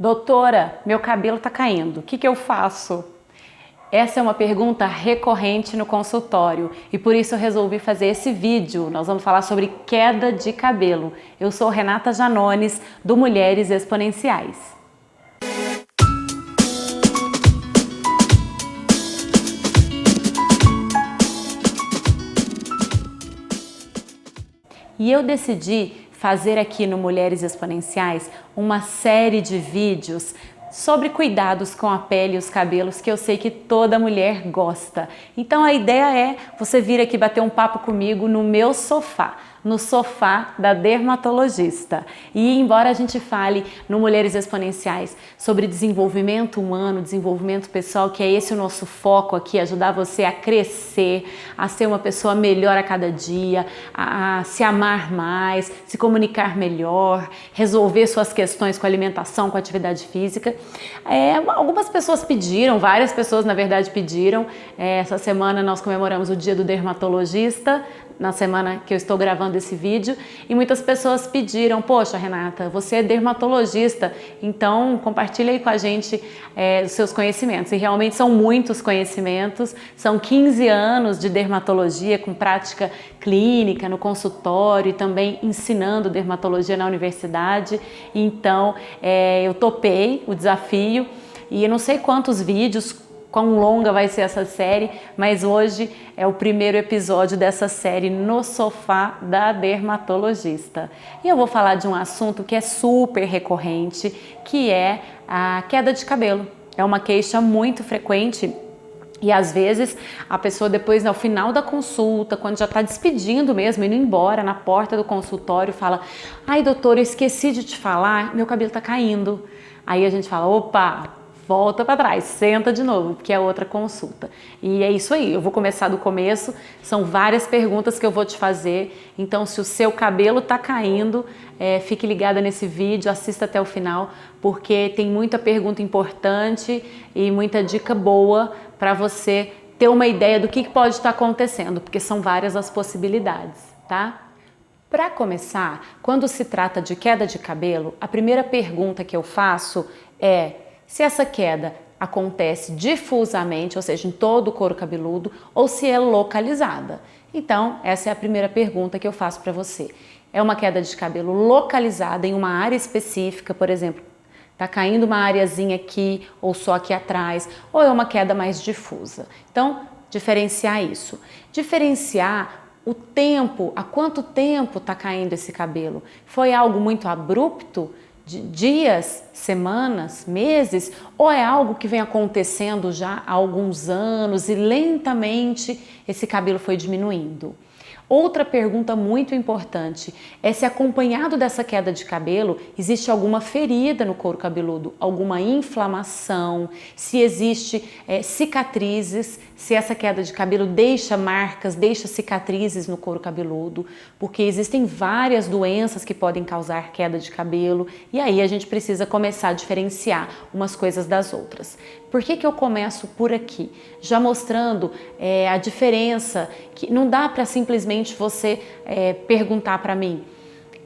Doutora, meu cabelo tá caindo, o que eu faço? Essa é uma pergunta recorrente no consultório e por isso eu resolvi fazer esse vídeo. Nós vamos falar sobre queda de cabelo. Eu sou Renata Janones, do Mulheres Exponenciais. E eu decidi fazer aqui no Mulheres Exponenciais uma série de vídeos sobre cuidados com a pele e os cabelos que eu sei que toda mulher gosta. Então a ideia é você vir aqui bater um papo comigo no meu sofá, no sofá da dermatologista. E embora a gente fale no Mulheres Exponenciais sobre desenvolvimento humano, desenvolvimento pessoal, que é esse o nosso foco aqui, ajudar você a crescer, a ser uma pessoa melhor a cada dia, a se amar mais, se comunicar melhor, resolver suas questões com alimentação, com atividade física. Algumas pessoas pediram, várias pessoas na verdade pediram. Essa semana nós comemoramos o Dia do Dermatologista, na semana que eu estou gravando esse vídeo, e muitas pessoas pediram: poxa, Renata, você é dermatologista, então compartilha aí com a gente os seus conhecimentos. E realmente são muitos conhecimentos, são 15 anos de dermatologia com prática clínica no consultório e também ensinando dermatologia na universidade. Então eu topei o desafio e eu não sei quantos vídeos, quão longa vai ser essa série, mas hoje é o primeiro episódio dessa série no sofá da dermatologista. E eu vou falar de um assunto que é super recorrente, que é a queda de cabelo. É uma queixa muito frequente e às vezes a pessoa depois, ao final da consulta, quando já está despedindo mesmo, indo embora na porta do consultório, fala: ai doutor, eu esqueci de te falar, meu cabelo está caindo. Aí a gente fala: opa, volta para trás, senta de novo, porque é outra consulta. E é isso aí, eu vou começar do começo, são várias perguntas que eu vou te fazer, então se o seu cabelo tá caindo, fique ligada nesse vídeo, assista até o final, porque tem muita pergunta importante e muita dica boa para você ter uma ideia do que pode estar acontecendo, porque são várias as possibilidades, tá? Para começar, quando se trata de queda de cabelo, a primeira pergunta que eu faço é se essa queda acontece difusamente, ou seja, em todo o couro cabeludo, ou se é localizada. Então, essa é a primeira pergunta que eu faço para você. É uma queda de cabelo localizada em uma área específica, por exemplo, tá caindo uma areazinha aqui ou só aqui atrás, ou é uma queda mais difusa? Então, diferenciar isso. Diferenciar o tempo, há quanto tempo está caindo esse cabelo? Foi algo muito abrupto? De dias, semanas, meses, ou é algo que vem acontecendo já há alguns anos e lentamente esse cabelo foi diminuindo? Outra pergunta muito importante é se acompanhado dessa queda de cabelo existe alguma ferida no couro cabeludo, alguma inflamação, se existe cicatrizes, se essa queda de cabelo deixa marcas, deixa cicatrizes no couro cabeludo, porque existem várias doenças que podem causar queda de cabelo e aí a gente precisa começar a diferenciar umas coisas das outras. Por que eu começo por aqui? Já mostrando a diferença, que não dá para simplesmente você perguntar para mim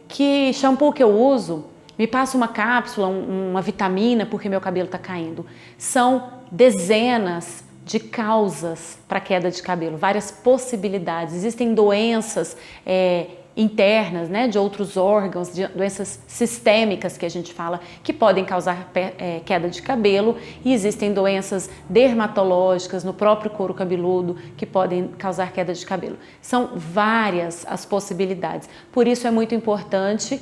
que shampoo que eu uso, me passa uma cápsula, uma vitamina porque meu cabelo está caindo. São dezenas de causas para queda de cabelo, várias possibilidades. Existem doenças internas, né, de outros órgãos, de doenças sistêmicas que a gente fala, que podem causar queda de cabelo, e existem doenças dermatológicas no próprio couro cabeludo que podem causar queda de cabelo. São várias as possibilidades. Por isso é muito importante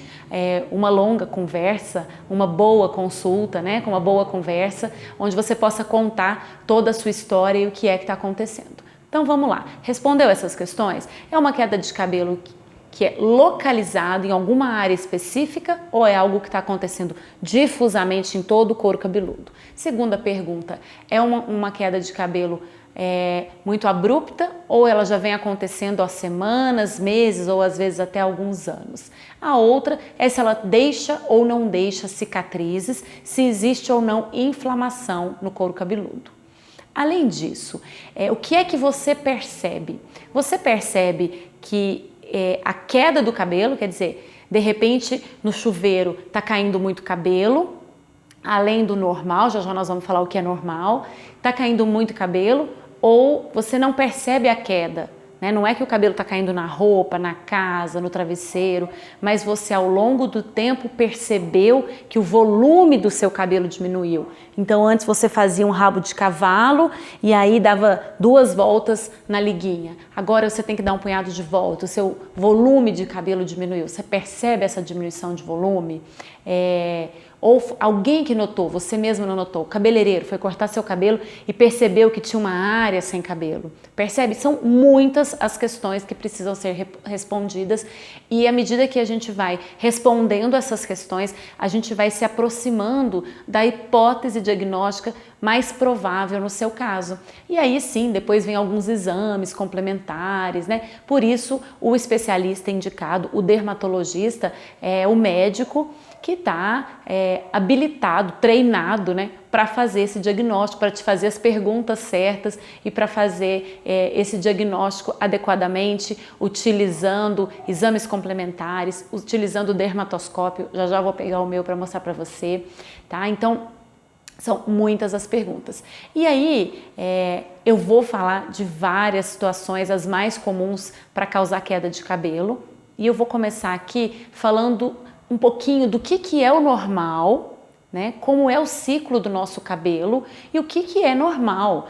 uma longa conversa, uma boa consulta, né, com uma boa conversa, onde você possa contar toda a sua história e o que é que está acontecendo. Então vamos lá. Respondeu essas questões? É uma queda de cabelo que é localizado em alguma área específica ou é algo que está acontecendo difusamente em todo o couro cabeludo? Segunda pergunta, é uma queda de cabelo muito abrupta ou ela já vem acontecendo há semanas, meses ou às vezes até alguns anos? A outra é se ela deixa ou não deixa cicatrizes, se existe ou não inflamação no couro cabeludo. Além disso, o que é que você percebe? Você percebe que a queda do cabelo, quer dizer, de repente no chuveiro está caindo muito cabelo, além do normal, já já nós vamos falar o que é normal, tá caindo muito cabelo ou você não percebe a queda, né? Não é que o cabelo está caindo na roupa, na casa, no travesseiro, mas você ao longo do tempo percebeu que o volume do seu cabelo diminuiu. Então antes você fazia um rabo de cavalo e aí dava 2 voltas na liguinha. Agora você tem que dar um punhado de volta, o seu volume de cabelo diminuiu. Você percebe essa diminuição de volume? Ou alguém que notou, você mesmo não notou, o cabeleireiro foi cortar seu cabelo e percebeu que tinha uma área sem cabelo. Percebe? São muitas as questões que precisam ser respondidas e à medida que a gente vai respondendo essas questões, a gente vai se aproximando da hipótese diagnóstica mais provável no seu caso. E aí sim, depois vem alguns exames complementares, né? Por isso, o especialista indicado, o dermatologista, é o médico que está habilitado, treinado, né, para fazer esse diagnóstico, para te fazer as perguntas certas e para fazer esse diagnóstico adequadamente, utilizando exames complementares, utilizando o dermatoscópio. Já já vou pegar o meu para mostrar para você, tá? Então, são muitas as perguntas. E aí, eu vou falar de várias situações, as mais comuns para causar queda de cabelo. E eu vou começar aqui falando um pouquinho do que é o normal, né? Como é o ciclo do nosso cabelo e o que é normal,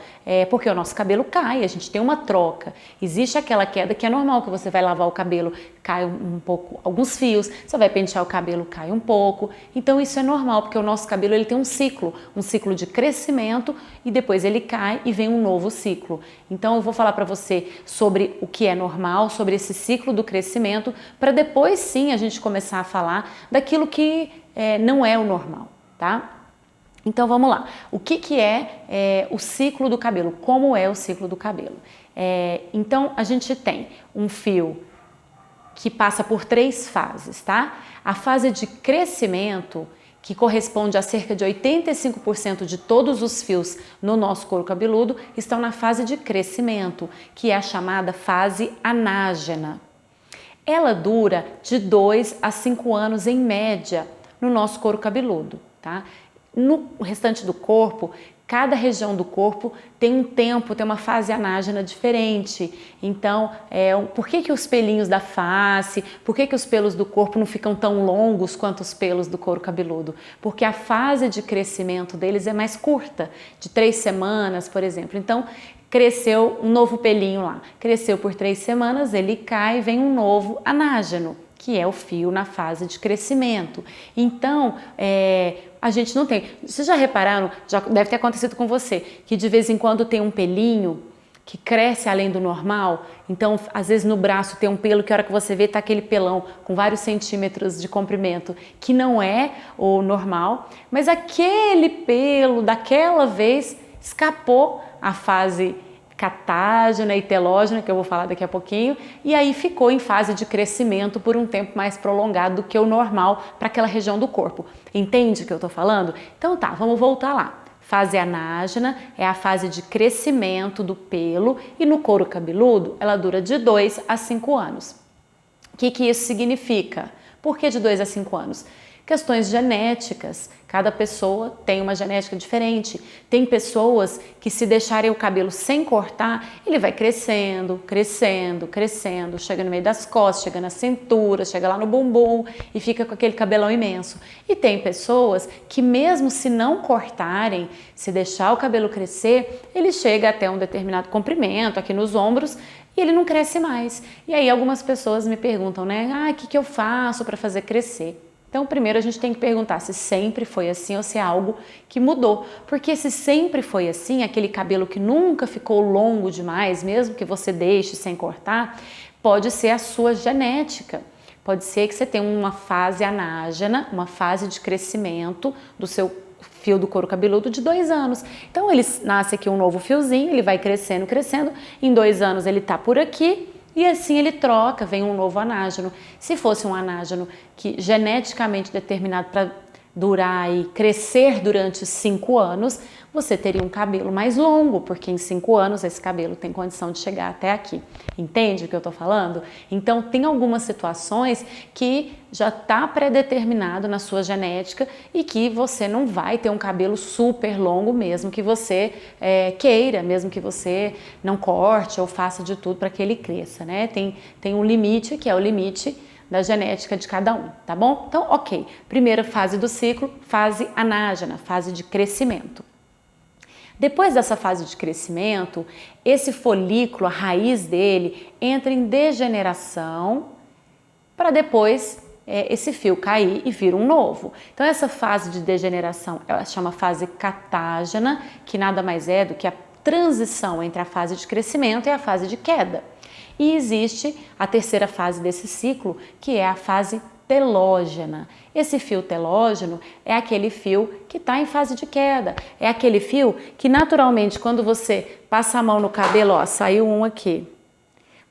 porque o nosso cabelo cai, a gente tem uma troca. Existe aquela queda que é normal, que você vai lavar o cabelo, cai um pouco, alguns fios, você vai pentear o cabelo, cai um pouco. Então isso é normal, porque o nosso cabelo ele tem um ciclo de crescimento e depois ele cai e vem um novo ciclo. Então eu vou falar para você sobre o que é normal, sobre esse ciclo do crescimento, para depois sim a gente começar a falar daquilo que não é o normal. Tá? Então vamos lá. O que é o ciclo do cabelo? Como é o ciclo do cabelo? Então a gente tem um fio que passa por 3 fases, tá? A fase de crescimento, que corresponde a cerca de 85% de todos os fios no nosso couro cabeludo, estão na fase de crescimento, que é a chamada fase anágena. Ela dura de 2 a 5 anos em média no nosso couro cabeludo. Tá? No restante do corpo, cada região do corpo tem um tempo, tem uma fase anágena diferente. Então, por que os pelinhos da face, por que os pelos do corpo não ficam tão longos quanto os pelos do couro cabeludo? Porque a fase de crescimento deles é mais curta, de 3 semanas, por exemplo. Então, cresceu um novo pelinho lá, cresceu por 3 semanas, ele cai e vem um novo anágeno, que é o fio na fase de crescimento. Então, a gente não tem... Vocês já repararam, já deve ter acontecido com você, que de vez em quando tem um pelinho que cresce além do normal? Então, às vezes no braço tem um pelo que a hora que você vê tá aquele pelão com vários centímetros de comprimento, que não é o normal, mas aquele pelo daquela vez escapou a fase catágena e telógena, que eu vou falar daqui a pouquinho, e aí ficou em fase de crescimento por um tempo mais prolongado do que o normal para aquela região do corpo. Entende o que eu tô falando? Então tá, vamos voltar lá. Fase anágena é a fase de crescimento do pelo e no couro cabeludo ela dura de 2 a 5 anos. O que isso significa? Por que de 2 a 5 anos? Questões genéticas, cada pessoa tem uma genética diferente. Tem pessoas que se deixarem o cabelo sem cortar, ele vai crescendo, crescendo, crescendo, chega no meio das costas, chega na cintura, chega lá no bumbum e fica com aquele cabelão imenso. E tem pessoas que mesmo se não cortarem, se deixar o cabelo crescer, ele chega até um determinado comprimento aqui nos ombros e ele não cresce mais. E aí algumas pessoas me perguntam, né? O que eu faço para fazer crescer? Então, primeiro a gente tem que perguntar se sempre foi assim ou se é algo que mudou. Porque se sempre foi assim, aquele cabelo que nunca ficou longo demais, mesmo que você deixe sem cortar, pode ser a sua genética. Pode ser que você tenha uma fase anágena, uma fase de crescimento do seu fio do couro cabeludo de 2 anos. Então, ele nasce aqui um novo fiozinho, ele vai crescendo, crescendo, em 2 anos ele tá por aqui, e assim ele troca, vem um novo anágeno. Se fosse um anágeno que geneticamente determinado para durar e crescer durante 5 anos, você teria um cabelo mais longo, porque em 5 anos esse cabelo tem condição de chegar até aqui. Entende o que eu tô falando? Então, tem algumas situações que já está pré-determinado na sua genética e que você não vai ter um cabelo super longo mesmo que você queira, mesmo que você não corte ou faça de tudo para que ele cresça, né? Tem um limite, que é o limite da genética de cada um, tá bom? Então, ok. Primeira fase do ciclo, fase anágena, fase de crescimento. Depois dessa fase de crescimento, esse folículo, a raiz dele, entra em degeneração para depois esse fio cair e vir um novo. Então essa fase de degeneração, ela chama fase catágena, que nada mais é do que a transição entre a fase de crescimento e a fase de queda. E existe a terceira fase desse ciclo, que é a fase telógena. Esse fio telógeno é aquele fio que está em fase de queda. É aquele fio que naturalmente quando você passa a mão no cabelo, ó, saiu um aqui.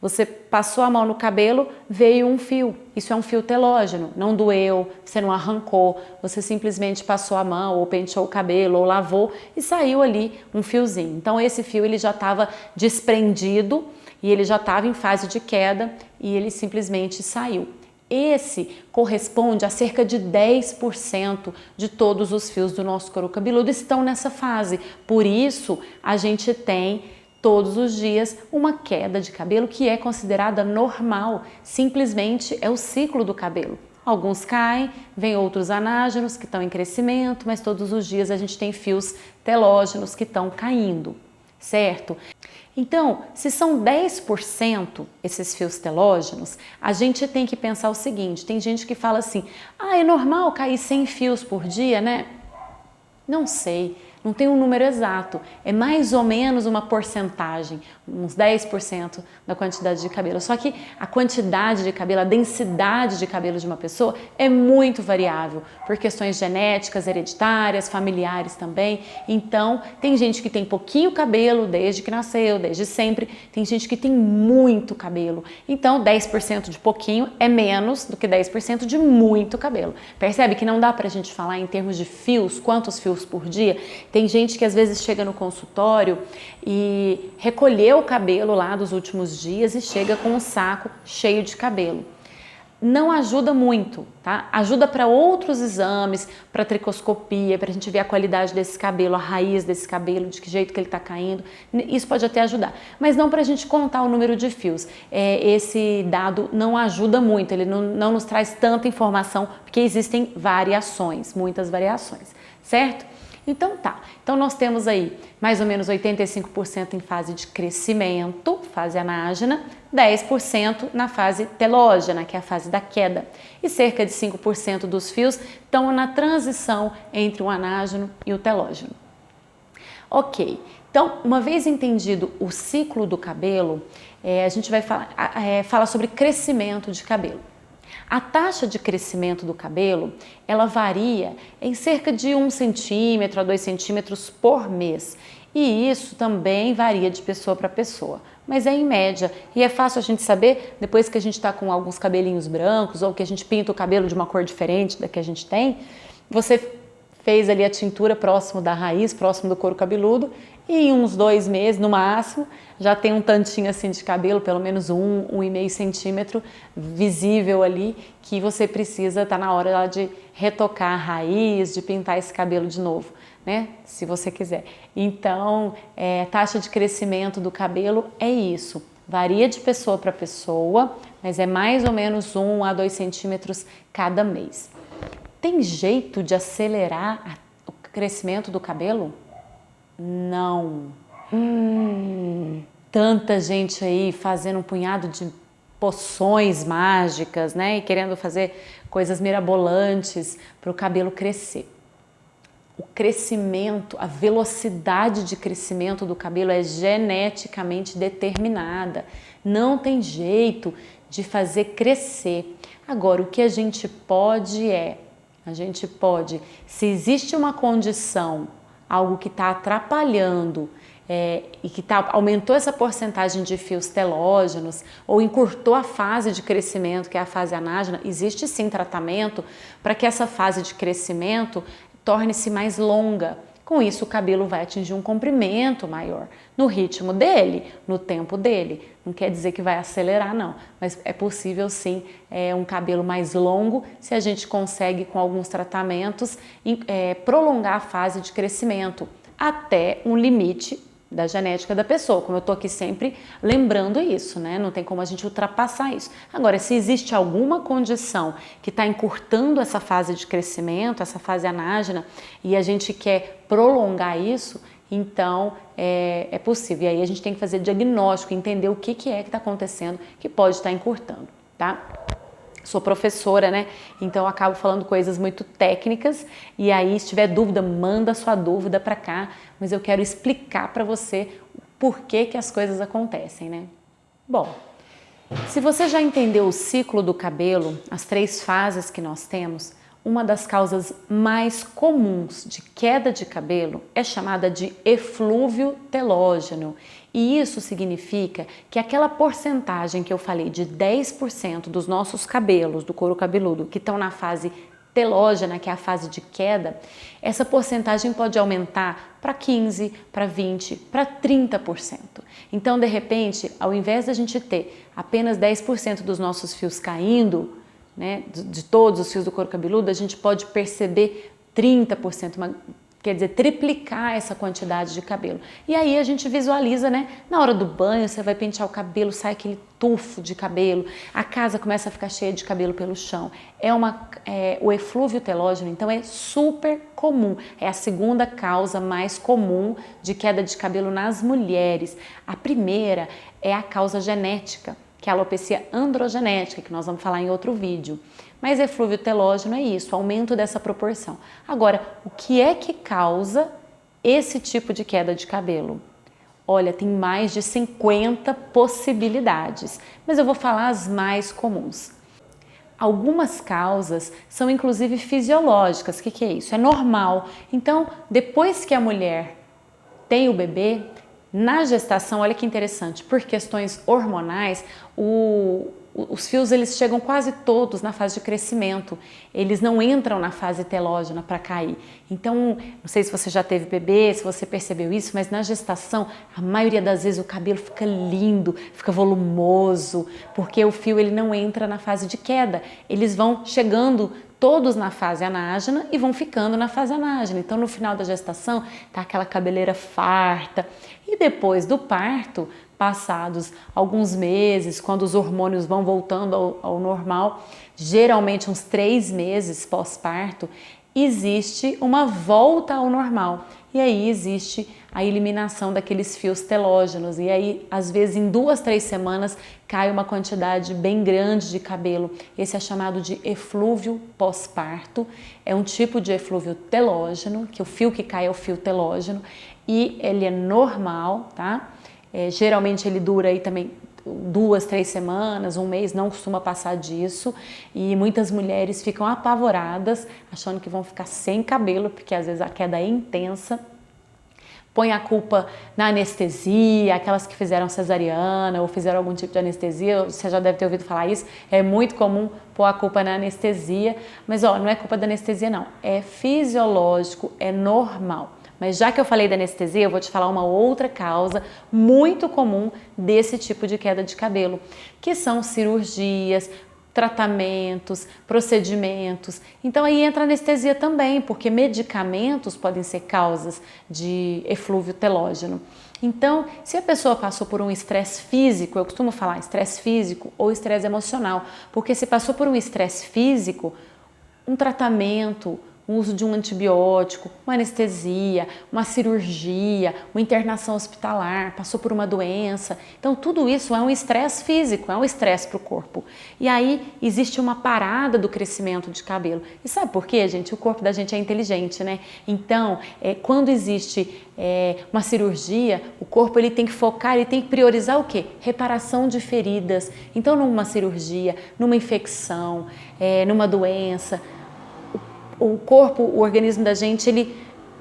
Você passou a mão no cabelo, veio um fio. Isso é um fio telógeno. Não doeu, você não arrancou, você simplesmente passou a mão ou penteou o cabelo ou lavou e saiu ali um fiozinho. Então esse fio ele já estava desprendido e ele já estava em fase de queda e ele simplesmente saiu. Esse corresponde a cerca de 10% de todos os fios do nosso couro cabeludo estão nessa fase. Por isso, a gente tem todos os dias uma queda de cabelo que é considerada normal. Simplesmente é o ciclo do cabelo. Alguns caem, vem outros anágenos que estão em crescimento, mas todos os dias a gente tem fios telógenos que estão caindo, certo? Então, se são 10% esses fios telógenos, a gente tem que pensar o seguinte, tem gente que fala assim, é normal cair 100 fios por dia, né? Não sei, não tem um número exato, é mais ou menos uma porcentagem, uns 10% da quantidade de cabelo. Só que a quantidade de cabelo, a densidade de cabelo de uma pessoa é muito variável, por questões genéticas, hereditárias, familiares também. Então, tem gente que tem pouquinho cabelo desde que nasceu, desde sempre, tem gente que tem muito cabelo. Então, 10% de pouquinho é menos do que 10% de muito cabelo. Percebe que não dá pra gente falar em termos de fios, quantos fios por dia? Tem gente que às vezes chega no consultório e recolheu o cabelo lá dos últimos dias e chega com um saco cheio de cabelo. Não ajuda muito, tá? Ajuda para outros exames, para tricoscopia, para a gente ver a qualidade desse cabelo, a raiz desse cabelo, de que jeito que ele está caindo. Isso pode até ajudar, mas não para a gente contar o número de fios. Esse dado não ajuda muito, ele não nos traz tanta informação, porque existem variações, muitas variações, certo? Então tá, então nós temos aí mais ou menos 85% em fase de crescimento, fase anágena, 10% na fase telógena, que é a fase da queda, e cerca de 5% dos fios estão na transição entre o anágeno e o telógeno. Ok, então uma vez entendido o ciclo do cabelo, a gente vai falar sobre crescimento de cabelo. A taxa de crescimento do cabelo, ela varia em cerca de 1 centímetro a 2 centímetros por mês. E isso também varia de pessoa para pessoa, mas é em média. E é fácil a gente saber depois que a gente está com alguns cabelinhos brancos ou que a gente pinta o cabelo de uma cor diferente da que a gente tem. Você fez ali a tintura próximo da raiz, próximo do couro cabeludo, e em uns 2 meses, no máximo, já tem um tantinho assim de cabelo, pelo menos 1,5 centímetro visível ali, que você precisa, tá na hora de retocar a raiz, de pintar esse cabelo de novo, né? Se você quiser. Então, taxa de crescimento do cabelo é isso. Varia de pessoa para pessoa, mas é mais ou menos 1 a 2 centímetros cada mês. Tem jeito de acelerar o crescimento do cabelo? Não. Tanta gente aí fazendo um punhado de poções mágicas, né? E querendo fazer coisas mirabolantes para o cabelo crescer. O crescimento, a velocidade de crescimento do cabelo é geneticamente determinada. Não tem jeito de fazer crescer. Agora, o que a gente pode se existe uma condição, algo que está atrapalhando e que aumentou essa porcentagem de fios telógenos ou encurtou a fase de crescimento, que é a fase anágena, existe sim tratamento para que essa fase de crescimento torne-se mais longa. Com isso, o cabelo vai atingir um comprimento maior, no ritmo dele, no tempo dele. Não quer dizer que vai acelerar, não, mas é possível sim um cabelo mais longo se a gente consegue, com alguns tratamentos, prolongar a fase de crescimento até um limite da genética da pessoa, como eu tô aqui sempre lembrando isso, né? Não tem como a gente ultrapassar isso. Agora, se existe alguma condição que está encurtando essa fase de crescimento, essa fase anágena, e a gente quer prolongar isso, então é possível. E aí a gente tem que fazer diagnóstico, entender o que é que está acontecendo, que pode estar encurtando, tá? Sou professora, né? Então eu acabo falando coisas muito técnicas e aí se tiver dúvida, manda sua dúvida para cá, mas eu quero explicar para você por que as coisas acontecem, né? Bom, se você já entendeu o ciclo do cabelo, as 3 fases que nós temos, uma das causas mais comuns de queda de cabelo é chamada de eflúvio telógeno. E isso significa que aquela porcentagem que eu falei de 10% dos nossos cabelos, do couro cabeludo, que estão na fase telógena, que é a fase de queda, essa porcentagem pode aumentar para 15%, para 20%, para 30%. Então, de repente, ao invés da gente ter apenas 10% dos nossos fios caindo, né, de todos os fios do couro cabeludo, a gente pode perceber 30%, quer dizer, triplicar essa quantidade de cabelo. E aí a gente visualiza, né, na hora do banho, você vai pentear o cabelo, sai aquele tufo de cabelo, a casa começa a ficar cheia de cabelo pelo chão. O eflúvio telógeno, então, é super comum, é a segunda causa mais comum de queda de cabelo nas mulheres. A primeira é a causa genética, que é a alopecia androgenética, que nós vamos falar em outro vídeo. Mas eflúvio telógeno é isso, aumento dessa proporção. Agora, o que é que causa esse tipo de queda de cabelo? Olha, tem mais de 50 possibilidades, mas eu vou falar as mais comuns. Algumas causas são inclusive fisiológicas. O que é isso? É normal. Então, depois que a mulher tem o bebê, na gestação, olha que interessante, por questões hormonais, os fios eles chegam quase todos na fase de crescimento, eles não entram na fase telógena para cair. Então, não sei se você já teve bebê, se você percebeu isso, mas na gestação, a maioria das vezes o cabelo fica lindo, fica volumoso, porque o fio ele não entra na fase de queda, eles vão chegando todos na fase anágena e vão ficando na fase anágena. Então, no final da gestação, tá aquela cabeleira farta. E depois do parto, passados alguns meses, quando os hormônios vão voltando ao normal, geralmente uns 3 meses pós-parto, existe uma volta ao normal. E aí existe a eliminação daqueles fios telógenos. E aí, às vezes, em 2, 3 semanas, cai uma quantidade bem grande de cabelo. Esse é chamado de eflúvio pós-parto. É um tipo de eflúvio telógeno, que o fio que cai é o fio telógeno. E ele é normal, tá? Geralmente ele dura aí também 2, 3 semanas, 1 mês, não costuma passar disso, e muitas mulheres ficam apavoradas, achando que vão ficar sem cabelo, porque às vezes a queda é intensa. Põe a culpa na anestesia, aquelas que fizeram cesariana ou fizeram algum tipo de anestesia, você já deve ter ouvido falar isso, é muito comum pôr a culpa na anestesia, mas não é culpa da anestesia não, é fisiológico, é normal. Mas já que eu falei da anestesia, eu vou te falar uma outra causa muito comum desse tipo de queda de cabelo, que são cirurgias, tratamentos, procedimentos. Então aí entra a anestesia também, porque medicamentos podem ser causas de eflúvio telógeno. Então, se a pessoa passou por um estresse físico, eu costumo falar estresse físico ou estresse emocional, porque se passou por um estresse físico, um tratamento, o uso de um antibiótico, uma anestesia, uma cirurgia, uma internação hospitalar, passou por uma doença. Então, tudo isso é um estresse físico, é um estresse para o corpo. E aí, existe uma parada do crescimento de cabelo. E sabe por quê, gente? O corpo da gente é inteligente, né? Então, quando existe uma cirurgia, o corpo ele tem que focar, ele tem que priorizar o quê? Reparação de feridas. Então, numa cirurgia, numa infecção, numa doença, o corpo, o organismo da gente, ele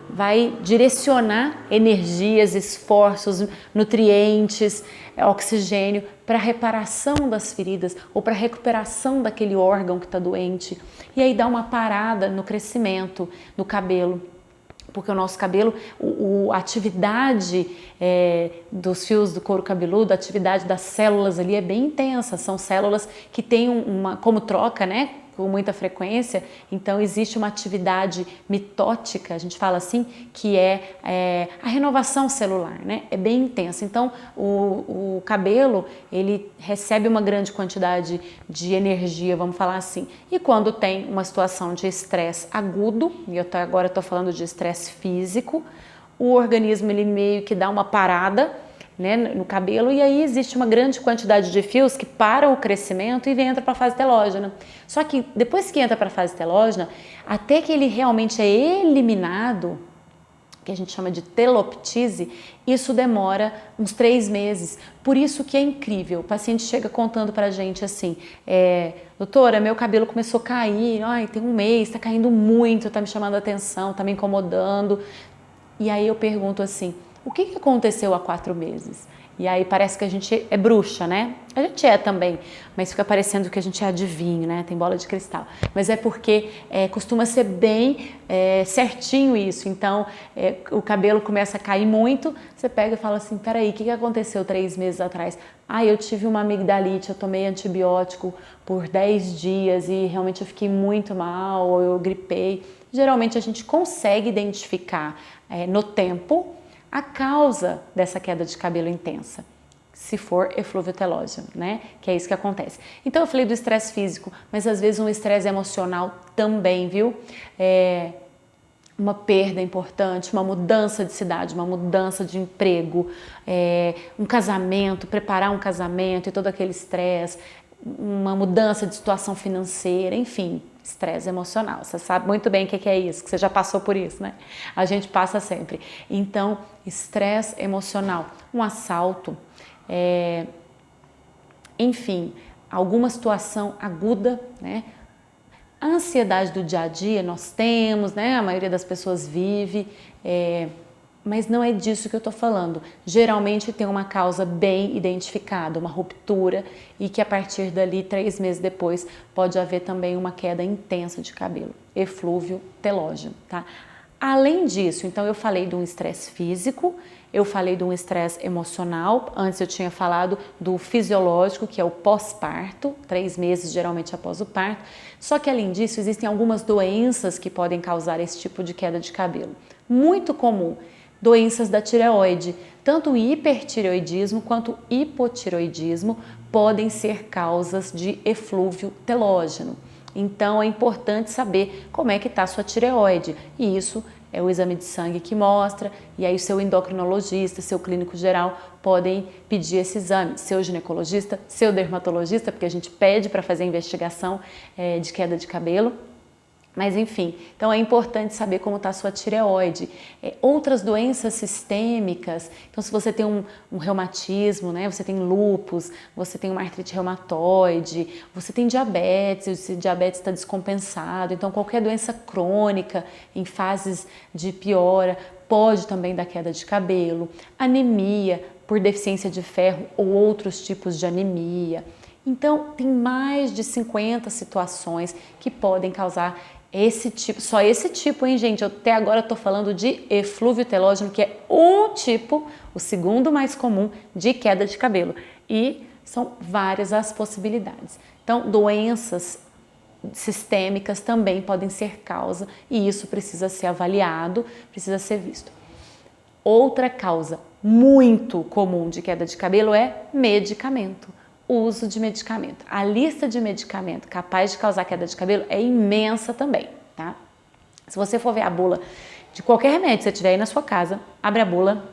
vai direcionar energias, esforços, nutrientes, oxigênio para a reparação das feridas ou para a recuperação daquele órgão que está doente. E aí dá uma parada no crescimento do cabelo. Porque o nosso cabelo, a atividade dos fios do couro cabeludo, a atividade das células ali é bem intensa. São células que têm como troca, né? Com muita frequência, então existe uma atividade mitótica, a gente fala assim, que é a renovação celular, né? É bem intensa. Então o cabelo, ele recebe uma grande quantidade de energia, vamos falar assim, e quando tem uma situação de estresse agudo, e agora eu estou falando de estresse físico, o organismo ele meio que dá uma parada, né, no cabelo, e aí existe uma grande quantidade de fios que param o crescimento e entra para a fase telógena. Só que depois que entra para a fase telógena, até que ele realmente é eliminado, que a gente chama de teloptise, isso demora uns 3 meses. Por isso que é incrível. O paciente chega contando para a gente assim, doutora, meu cabelo começou a cair, tem 1 mês, está caindo muito, está me chamando a atenção, está me incomodando. E aí eu pergunto assim, o que aconteceu há 4 meses? E aí parece que a gente é bruxa, né? A gente é também, mas fica parecendo que a gente é adivinho, né? Tem bola de cristal. Mas é porque costuma ser bem certinho isso. Então, o cabelo começa a cair muito, você pega e fala assim, peraí, o que aconteceu 3 meses atrás? Eu tive uma amigdalite, eu tomei antibiótico por 10 dias e realmente eu fiquei muito mal, ou eu gripei. Geralmente a gente consegue identificar no tempo a causa dessa queda de cabelo intensa, se for eflúvio telógeno, né? Que é isso que acontece. Então eu falei do estresse físico, mas às vezes um estresse emocional também, viu? Uma perda importante, uma mudança de cidade, uma mudança de emprego, um casamento, preparar um casamento e todo aquele estresse, uma mudança de situação financeira, enfim, estresse emocional. Você sabe muito bem o que é isso, que você já passou por isso, né? A gente passa sempre. Então, estresse emocional, um assalto, enfim, alguma situação aguda, né? A ansiedade do dia a dia nós temos, né? A maioria das pessoas vive, mas não é disso que eu estou falando. Geralmente tem uma causa bem identificada, uma ruptura, e que a partir dali, 3 meses depois, pode haver também uma queda intensa de cabelo, eflúvio telógeno, tá? Além disso, então eu falei de um estresse físico, eu falei de um estresse emocional, antes eu tinha falado do fisiológico, que é o pós-parto, 3 meses geralmente após o parto, só que além disso existem algumas doenças que podem causar esse tipo de queda de cabelo. Muito comum, doenças da tireoide, tanto o hipertireoidismo quanto o hipotireoidismo podem ser causas de eflúvio telógeno. Então é importante saber como é que está a sua tireoide, e isso é o exame de sangue que mostra, e aí o seu endocrinologista, seu clínico geral podem pedir esse exame, seu ginecologista, seu dermatologista, porque a gente pede para fazer a investigação de queda de cabelo. Mas enfim, então é importante saber como está a sua tireoide. Outras doenças sistêmicas, então se você tem um reumatismo, né, você tem lúpus, você tem uma artrite reumatoide, você tem diabetes, esse diabetes está descompensado, então qualquer doença crônica em fases de piora pode também dar queda de cabelo, anemia por deficiência de ferro ou outros tipos de anemia. Então tem mais de 50 situações que podem causar só esse tipo, hein, gente? Até agora eu tô falando de eflúvio telógeno, que é um tipo, o segundo mais comum de queda de cabelo. E são várias as possibilidades. Então, doenças sistêmicas também podem ser causa, e isso precisa ser avaliado, precisa ser visto. Outra causa muito comum de queda de cabelo é medicamento. Uso de medicamento. A lista de medicamento capaz de causar queda de cabelo é imensa também, tá? Se você for ver a bula de qualquer remédio que você tiver aí na sua casa, abre a bula,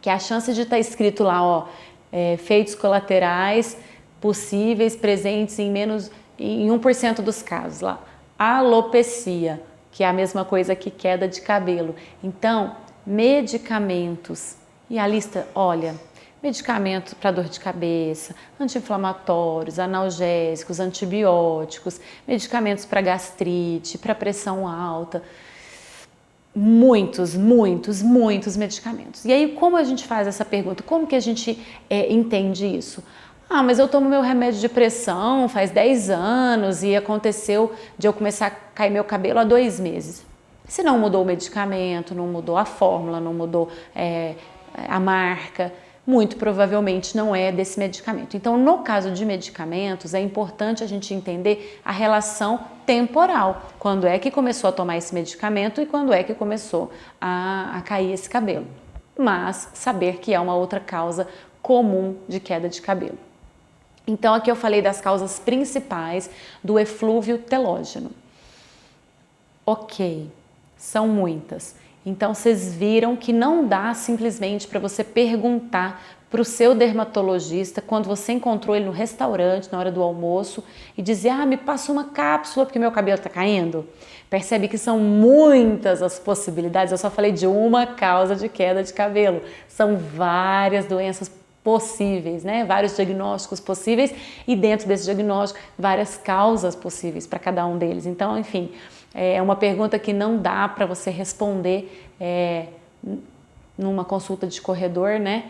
que a chance de estar escrito lá, efeitos colaterais possíveis presentes em 1% dos casos lá. Alopecia, que é a mesma coisa que queda de cabelo. Então, medicamentos. E a lista, olha, medicamentos para dor de cabeça, anti-inflamatórios, analgésicos, antibióticos, medicamentos para gastrite, para pressão alta, muitos medicamentos. E aí, como a gente faz essa pergunta? Como que a gente entende isso? Ah, mas eu tomo meu remédio de pressão faz 10 anos e aconteceu de eu começar a cair meu cabelo há 2 meses. Se não mudou o medicamento, não mudou a fórmula, não mudou a marca, muito provavelmente não é desse medicamento. Então, no caso de medicamentos, é importante a gente entender a relação temporal. Quando é que começou a tomar esse medicamento e quando é que começou a cair esse cabelo. Mas saber que é uma outra causa comum de queda de cabelo. Então, aqui eu falei das causas principais do eflúvio telógeno. Ok, são muitas. Então, vocês viram que não dá simplesmente para você perguntar para o seu dermatologista quando você encontrou ele no restaurante, na hora do almoço, e dizer, me passa uma cápsula porque meu cabelo está caindo. Percebe que são muitas as possibilidades, eu só falei de uma causa de queda de cabelo. São várias doenças possíveis, né? Vários diagnósticos possíveis e dentro desse diagnóstico, várias causas possíveis para cada um deles. Então, enfim, é uma pergunta que não dá para você responder numa consulta de corredor, né?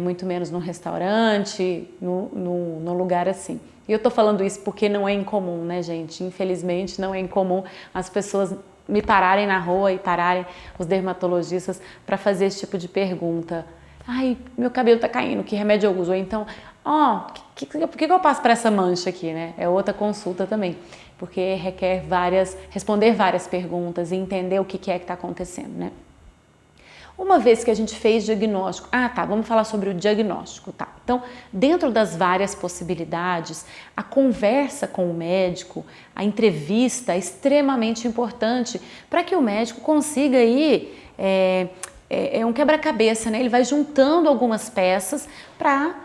Muito menos num restaurante, num lugar assim. E eu tô falando isso porque não é incomum, né, gente? Infelizmente, não é incomum as pessoas me pararem na rua e pararem os dermatologistas para fazer esse tipo de pergunta. Ai, meu cabelo tá caindo, que remédio eu uso? Ou então, por que eu passo para essa mancha aqui, né? É outra consulta também, porque requer responder várias perguntas e entender o que é que está acontecendo, né? Uma vez que a gente fez diagnóstico, vamos falar sobre o diagnóstico, tá? Então, dentro das várias possibilidades, a conversa com o médico, a entrevista é extremamente importante para que o médico consiga ir um quebra-cabeça, né? Ele vai juntando algumas peças para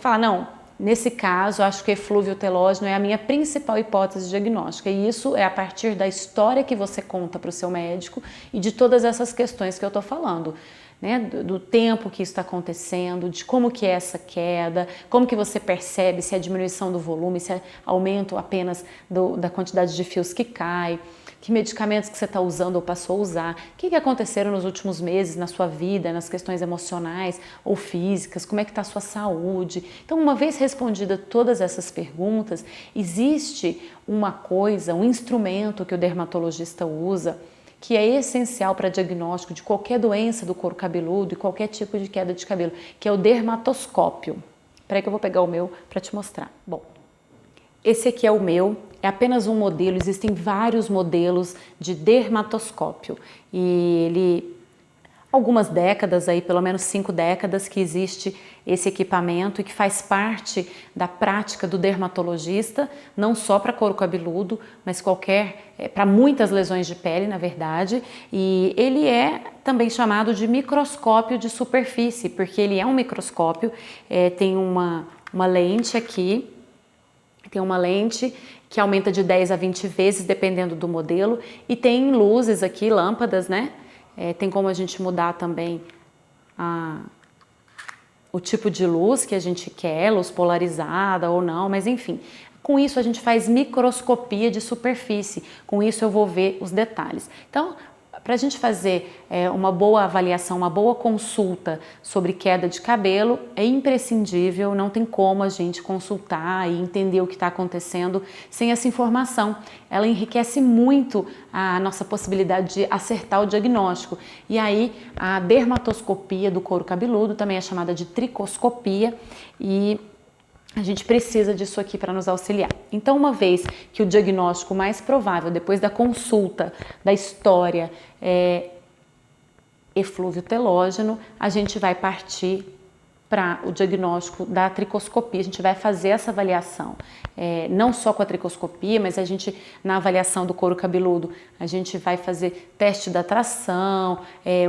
falar, não, nesse caso, acho que eflúvio telógeno é a minha principal hipótese diagnóstica e isso é a partir da história que você conta para o seu médico e de todas essas questões que eu estou falando, né? Do tempo que isso está acontecendo, de como que é essa queda, como que você percebe se é diminuição do volume, se é aumento apenas da quantidade de fios que cai, que medicamentos que você está usando ou passou a usar, o que aconteceram nos últimos meses na sua vida, nas questões emocionais ou físicas, como é que está a sua saúde. Então, uma vez respondida todas essas perguntas, existe um instrumento que o dermatologista usa, que é essencial para diagnóstico de qualquer doença do couro cabeludo e qualquer tipo de queda de cabelo, que é o dermatoscópio. Espera aí que eu vou pegar o meu para te mostrar. Bom, esse aqui é o meu, é apenas um modelo, existem vários modelos de dermatoscópio e algumas décadas aí, pelo menos 5 décadas que existe esse equipamento e que faz parte da prática do dermatologista, não só para couro cabeludo, mas para muitas lesões de pele, na verdade, e ele é também chamado de microscópio de superfície, porque ele é um microscópio, tem uma lente aqui, tem uma lente que aumenta de 10 a 20 vezes, dependendo do modelo, e tem luzes aqui, lâmpadas, né? Tem como a gente mudar também o tipo de luz que a gente quer, luz polarizada ou não, mas enfim. Com isso a gente faz microscopia de superfície, com isso eu vou ver os detalhes. Então, para a gente fazer uma boa avaliação, uma boa consulta sobre queda de cabelo, é imprescindível, não tem como a gente consultar e entender o que está acontecendo sem essa informação. Ela enriquece muito a nossa possibilidade de acertar o diagnóstico. E aí, a dermatoscopia do couro cabeludo também é chamada de tricoscopia e a gente precisa disso aqui para nos auxiliar. Então, uma vez que o diagnóstico mais provável, depois da consulta, da história, é eflúvio telógeno, a gente vai partir para o diagnóstico da tricoscopia. A gente vai fazer essa avaliação, não só com a tricoscopia, mas na avaliação do couro cabeludo, a gente vai fazer teste da tração,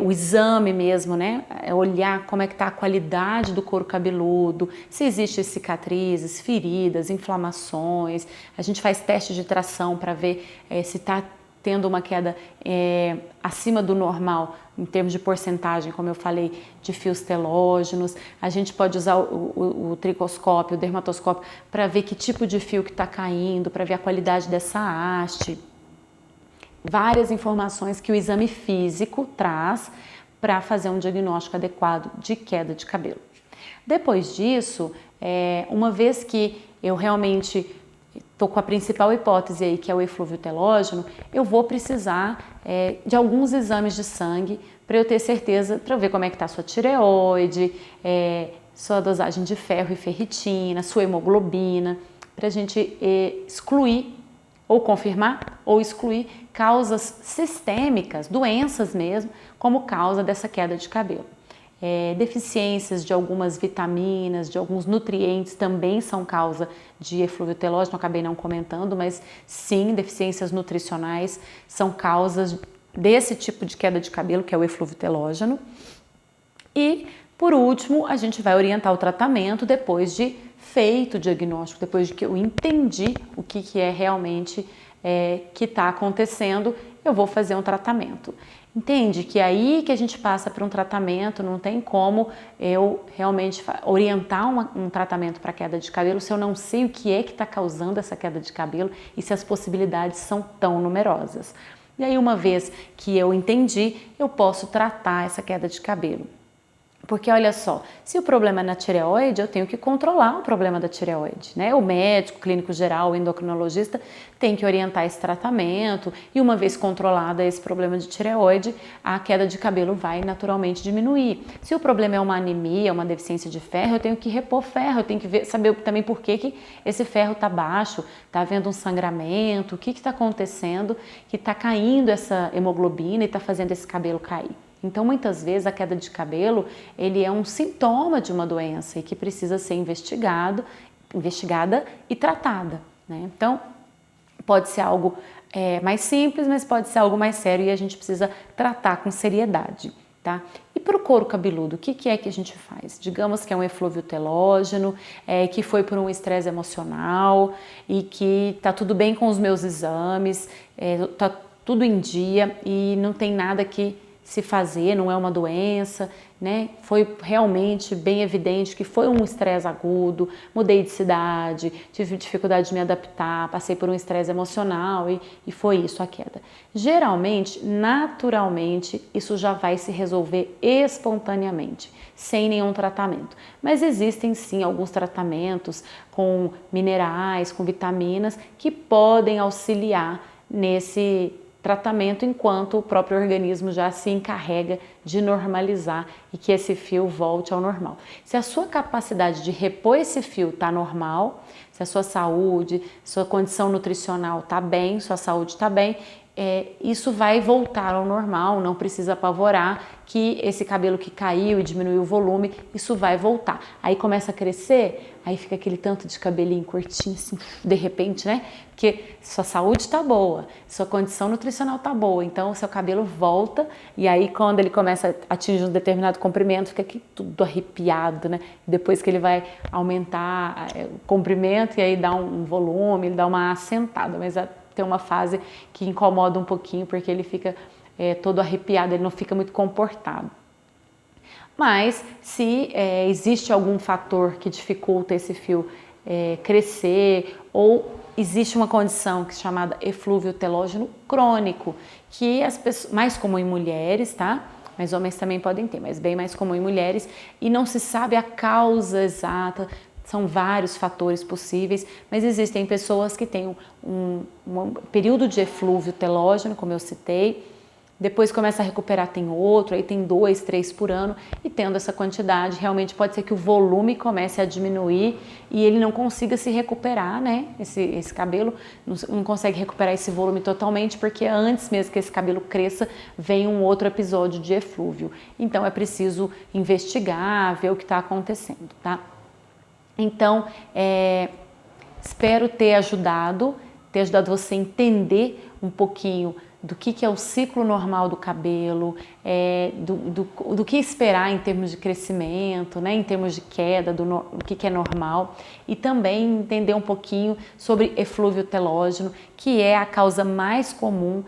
o exame mesmo, né? Olhar como é que está a qualidade do couro cabeludo, se existem cicatrizes, feridas, inflamações. A gente faz teste de tração para ver se está tendo uma queda acima do normal, em termos de porcentagem, como eu falei, de fios telógenos. A gente pode usar o tricoscópio, o dermatoscópio, para ver que tipo de fio que está caindo, para ver a qualidade dessa haste. várias informações que o exame físico traz para fazer um diagnóstico adequado de queda de cabelo. Depois disso, uma vez que eu realmente estou com a principal hipótese aí, que é o eflúvio telógeno, eu vou precisar de alguns exames de sangue para eu ter certeza, para ver como é que está a sua tireoide, sua dosagem de ferro e ferritina, sua hemoglobina, para a gente excluir ou confirmar ou excluir causas sistêmicas, doenças mesmo, como causa dessa queda de cabelo. Deficiências de algumas vitaminas, de alguns nutrientes também são causa de eflúvio telógeno, acabei não comentando, mas sim, deficiências nutricionais são causas desse tipo de queda de cabelo, que é o eflúvio telógeno. E, por último, a gente vai orientar o tratamento depois de feito o diagnóstico, depois de que eu entendi o que é realmente que está acontecendo, eu vou fazer um tratamento. Entende que aí que a gente passa por um tratamento, não tem como eu realmente orientar um tratamento para queda de cabelo se eu não sei o que é que está causando essa queda de cabelo e se as possibilidades são tão numerosas. E aí, uma vez que eu entendi, eu posso tratar essa queda de cabelo. Porque olha só, se o problema é na tireoide, eu tenho que controlar o problema da tireoide, né? O médico, o clínico geral, o endocrinologista tem que orientar esse tratamento e uma vez controlada esse problema de tireoide, a queda de cabelo vai naturalmente diminuir. Se o problema é uma anemia, uma deficiência de ferro, eu tenho que repor ferro, eu tenho que saber também por que esse ferro está baixo, está havendo um sangramento, o que está acontecendo, que está caindo essa hemoglobina e está fazendo esse cabelo cair. Então, muitas vezes, a queda de cabelo, ele é um sintoma de uma doença e que precisa ser investigada e tratada, né? Então, pode ser algo mais simples, mas pode ser algo mais sério e a gente precisa tratar com seriedade, tá? E para o couro cabeludo, o que é que a gente faz? Digamos que é um eflúvio telógeno, que foi por um estresse emocional e que tá tudo bem com os meus exames, tá tudo em dia e não tem nada que se fazer, não é uma doença, né? Foi realmente bem evidente que foi um estresse agudo, mudei de cidade, tive dificuldade de me adaptar, passei por um estresse emocional e foi isso a queda. Geralmente, naturalmente, isso já vai se resolver espontaneamente, sem nenhum tratamento. Mas existem sim alguns tratamentos com minerais, com vitaminas que podem auxiliar nesse tratamento enquanto o próprio organismo já se encarrega de normalizar e que esse fio volte ao normal. Se a sua capacidade de repor esse fio está normal, se a sua saúde, sua condição nutricional está bem, sua saúde está bem, isso vai voltar ao normal, não precisa apavorar que esse cabelo que caiu e diminuiu o volume, isso vai voltar. Aí começa a crescer, aí fica aquele tanto de cabelinho curtinho assim, de repente, né? Porque sua saúde está boa, sua condição nutricional está boa, então o seu cabelo volta e aí quando ele começa a atingir um determinado comprimento, fica aqui tudo arrepiado, né? Depois que ele vai aumentar o comprimento e aí dá um volume, ele dá uma assentada, mas tem uma fase que incomoda um pouquinho porque ele fica todo arrepiado, ele não fica muito comportado. Mas se existe algum fator que dificulta esse fio crescer ou existe uma condição que é chamada eflúvio telógeno crônico, que as pessoas, mais comum em mulheres, tá? Mas homens também podem ter, mas bem mais comum em mulheres e não se sabe a causa exata. São vários fatores possíveis, mas existem pessoas que têm um período de eflúvio telógeno, como eu citei, depois começa a recuperar, tem outro, aí tem 2, 3 por ano, e tendo essa quantidade, realmente pode ser que o volume comece a diminuir e ele não consiga se recuperar, né? Esse cabelo não consegue recuperar esse volume totalmente, porque antes mesmo que esse cabelo cresça, vem um outro episódio de eflúvio. Então é preciso investigar, ver o que está acontecendo, tá? Então, espero ter ajudado você a entender um pouquinho do que é o ciclo normal do cabelo, do que esperar em termos de crescimento, né, em termos de queda, do que é normal, e também entender um pouquinho sobre eflúvio telógeno, que é a causa mais comum,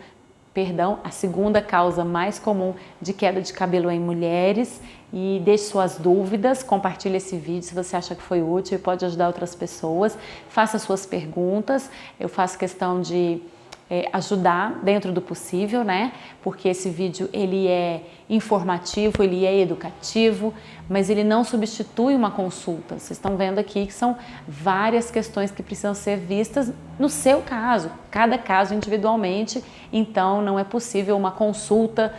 a segunda causa mais comum de queda de cabelo em mulheres. E deixe suas dúvidas, compartilhe esse vídeo se você acha que foi útil e pode ajudar outras pessoas. Faça suas perguntas, eu faço questão de ajudar dentro do possível, né? Porque esse vídeo ele é informativo, ele é educativo, mas ele não substitui uma consulta. Vocês estão vendo aqui que são várias questões que precisam ser vistas no seu caso, cada caso individualmente. Então não é possível uma consulta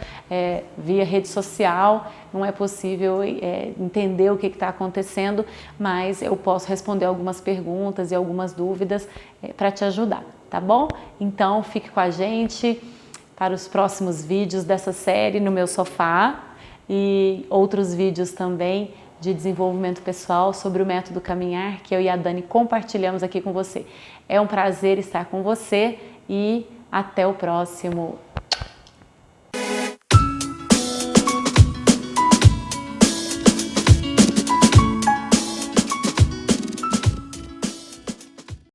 via rede social, não é possível entender o que está acontecendo, mas eu posso responder algumas perguntas e algumas dúvidas para te ajudar. Tá bom? Então fique com a gente para os próximos vídeos dessa série no meu sofá e outros vídeos também de desenvolvimento pessoal sobre o método Caminhar que eu e a Dani compartilhamos aqui com você. É um prazer estar com você e até o próximo